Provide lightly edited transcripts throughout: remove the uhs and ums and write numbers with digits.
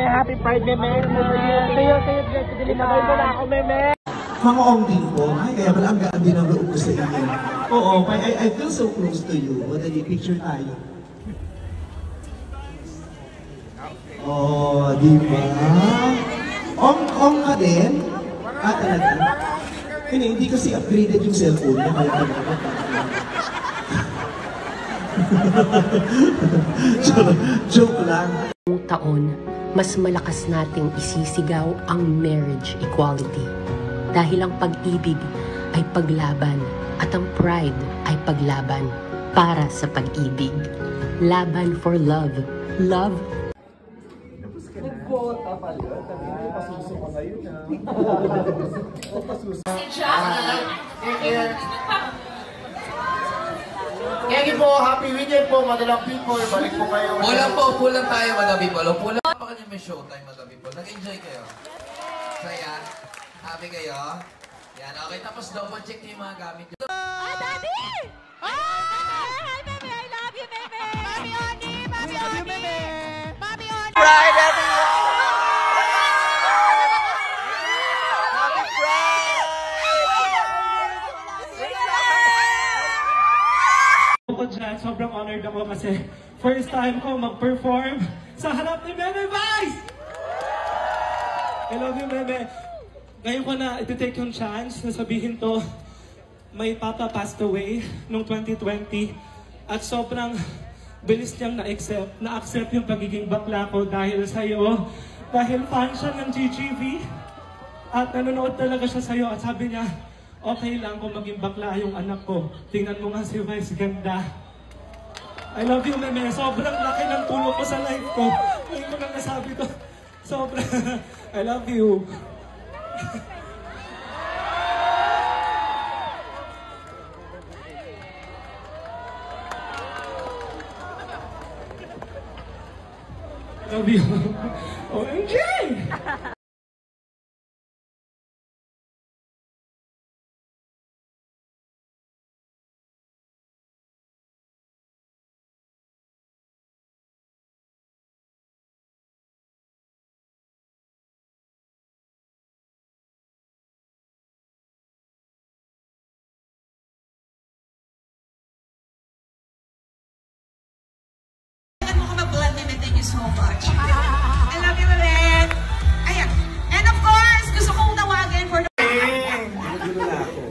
Happy Pride, Meme. Sayo, dinilagay mo na ako, Meme. Mga ong din po, ay kaya pala ang gaan din ang loob ko sa inyo. Oo, I feel so close to you. Madali, picture tayo. Oh, di ba? Ong ka din? Ah, talaga? Hindi kasi upgraded yung cellphone niya, kaya talaga. Joke lang. Taon, mas malakas nating isisigaw ang marriage equality. Dahil ang pag-ibig ay paglaban at ang pride ay paglaban para sa pag-ibig. Laban for love. Love. Nagbota pala. Pasuso ka ngayon ha. Kaya po, happy weekend po, madalang people. Balik po kayo. Pulang tayo, Madam People. Pulang pa kanya may showtime, Madam People. Nag-enjoy kayo. So yan, happy kayo. Yan, okay. Tapos double check niyo yung mga gamit nyo. Ah, Daddy! Hi, Meme! I love you, Meme! Mami Oni! Mami Oni! Mami Oni! Pride, everyone! Happy Pride! Sobrang honored ako kasi first time ko mag-perform sa harap ni Meme Vice! I love you, Meme. Ngayon ko na iti-take yung chance na sabihin to, my papa passed away noong 2020 at sobrang bilis niyang na-accept yung pagiging bakla ko dahil sa'yo. Dahil fan siya ng GGV at nanonood talaga siya sa'yo at sabi niya, okay lang kung maging bakla yung anak ko. Tingnan mo nga si Vice, ganda. I love you, Meme. Sobrang laki ng tulong ko sa life ko. Ngayon ko lang nasabi to. Sobrang, I love you. Love you. OMG! So much. I love you, Meme. Ayan. And of course, gusto kong tawagin for the... Nagulo na ako.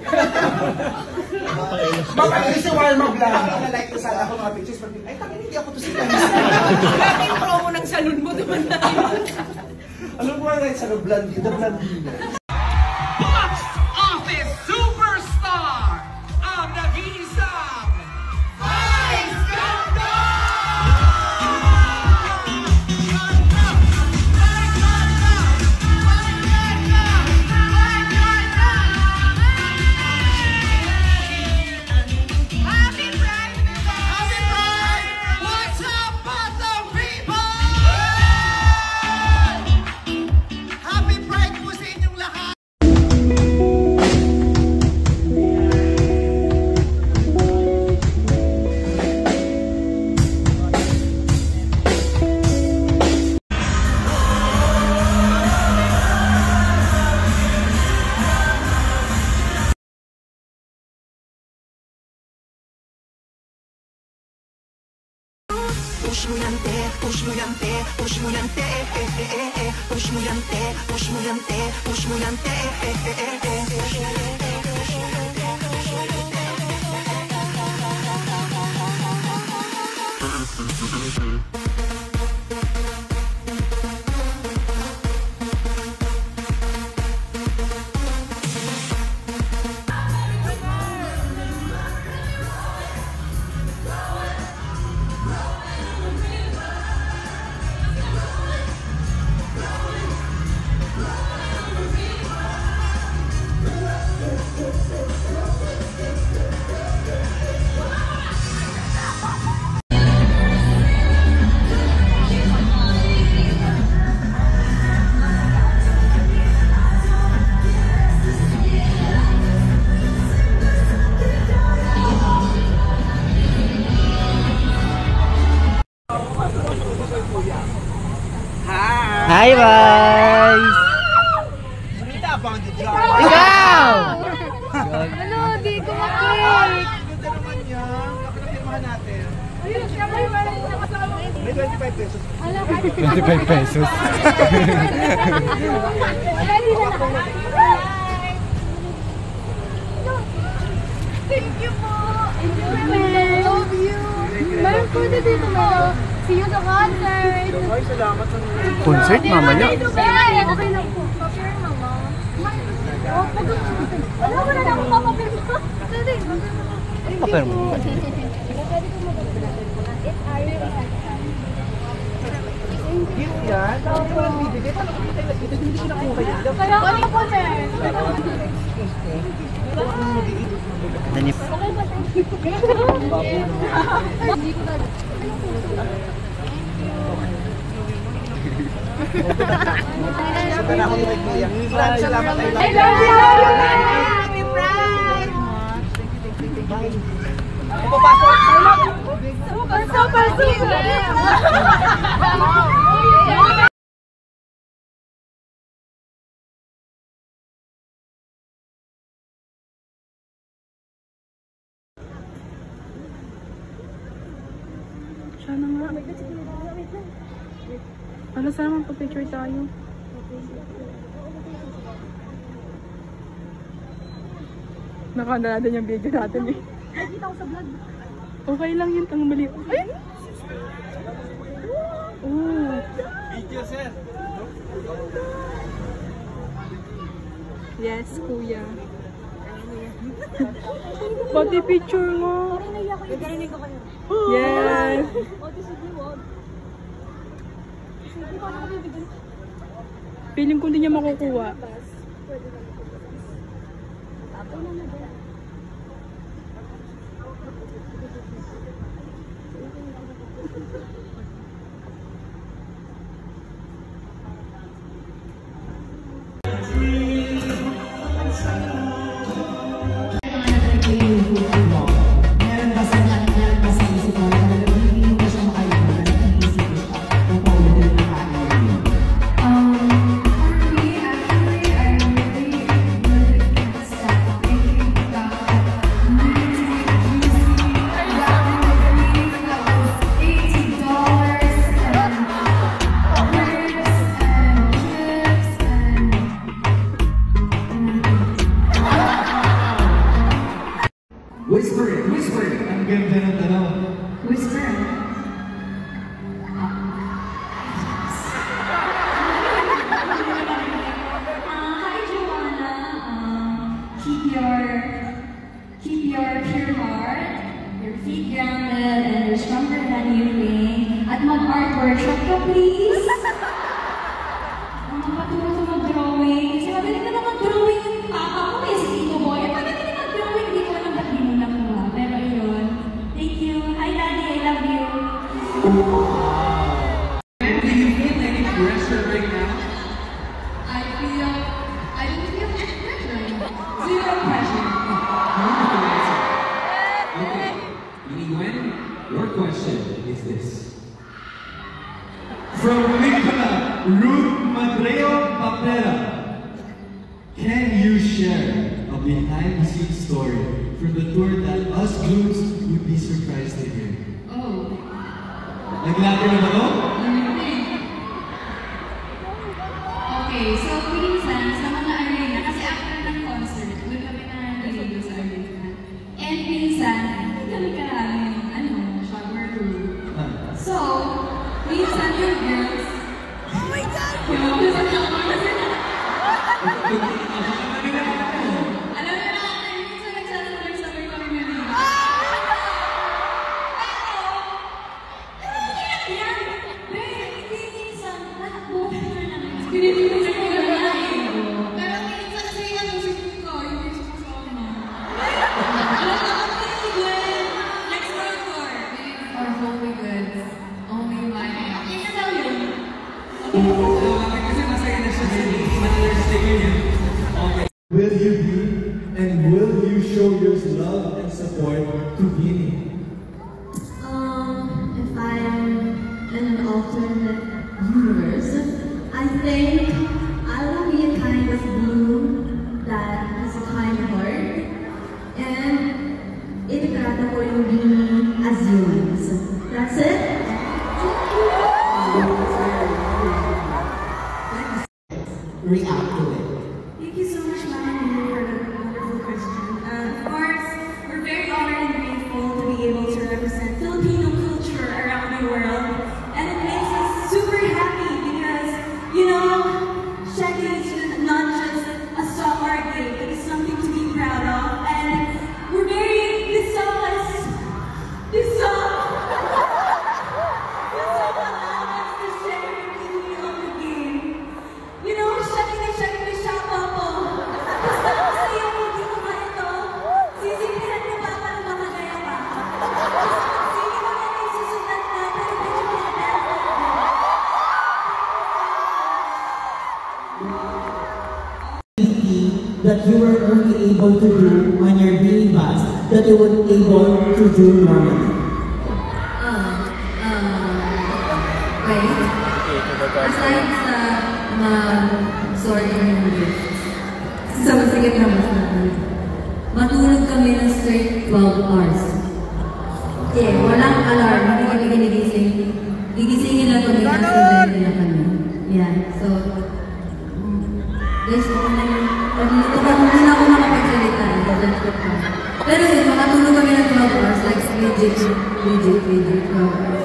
Mapagin si Walmart lang. Like ko sana ako mga pictures. Ay, tangin, hindi ako to sila. Grabe yung promo ng salon mo naman na. Alam mo nga sa Blandina. Box Office Superstar! Ang nag-iisang Vice Ganda! Push mo yan, te, push mo yan, te, push mo yan, te, push mo yan, te, push mo yan, te, push mo yan, te, Hi, guys! Ikaw! Ano, di ko makik. Ganda naman yan. Kapag napirmahan natin. Ayun, siya ba yung nakasama? May 25 pesos. 25 pesos. Ready na lahat. Thank you po. I love you. Meron po na dito mo. See you sa concert. Ay, salamat sa Concert mamaya. Okay lang po. Papir mama. Oh, pag alam mo na lang kung papapir mo. Papir mo. yan. Tapos walang bibigay. Paano kami tayo nag-ibig? Hindi ko nakuha yan. Kaya ano po, sir? Danip. Okay ba, thank you. Hindi ko na. Sabi na ako ni Mike Kuya. Maraming salamat tayo. I love you! Happy Pride! Super, super, super! Sana nga. Ano, sana magpa-picture tayo. Nakahanda natin yung video natin eh. Nakita ko sa vlog. Okay lang yun, ang mali. Ay! Oh. Video, sir. Yes, kuya. Pati picture mo. Nagarinig ko kayo. Yes. Okay, sige, wag. Sige, paano kami bigyan? Feeling ko hindi niya makukuha. Whisper. Ang ganda ng tanong. Whisper. Hi, Joanna. Keep your pure heart, your feet grounded, and you're stronger than you think. At mag-art workshop ka, please. Makaturo sa mag-drawing. Kasi magaling na mag-drawing yung papa ko eh, si Tito Boy. Magaling na mag-drawing, hindi ko alam ba't di mo nakuha. Pero yun. Thank you. Hi, Daddy. I love you. Do you feel any pressure right now? I don't feel any pressure. Zero pressure. Okay, Gwen, your question is this. From Nicola Ruth Madreo Papera. Can you share a behind-the-scenes story from the tour that us Blues would be surprised to hear? Oh. Naglaro na ba to? Okay, so minsan sa mga arena, kasi after ng concert, doon kami nandito sa arena. And minsan, hindi kami karami, shower room. So, minsan yung girls, oh my God! Alam mo na, minsan nagsasabar-sabar kami na rin. Kasi masaya na siya sa hindi understand yun. you were only able to do on your daily bus that you were able to do normally? Wait. Aside sa mag-sorting ng gifts, sa masigit na matulog kami ng straight 12 hours. Okay, walang alarm, hindi kami ginigising. Gigisingin lang kami kasi dahil na kami. Yan, so, guys, ito pa muna ako makapagsalita. Pero yun, makatulog kami ng 12 hours, like legit 12 hours.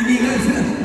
Hindi ka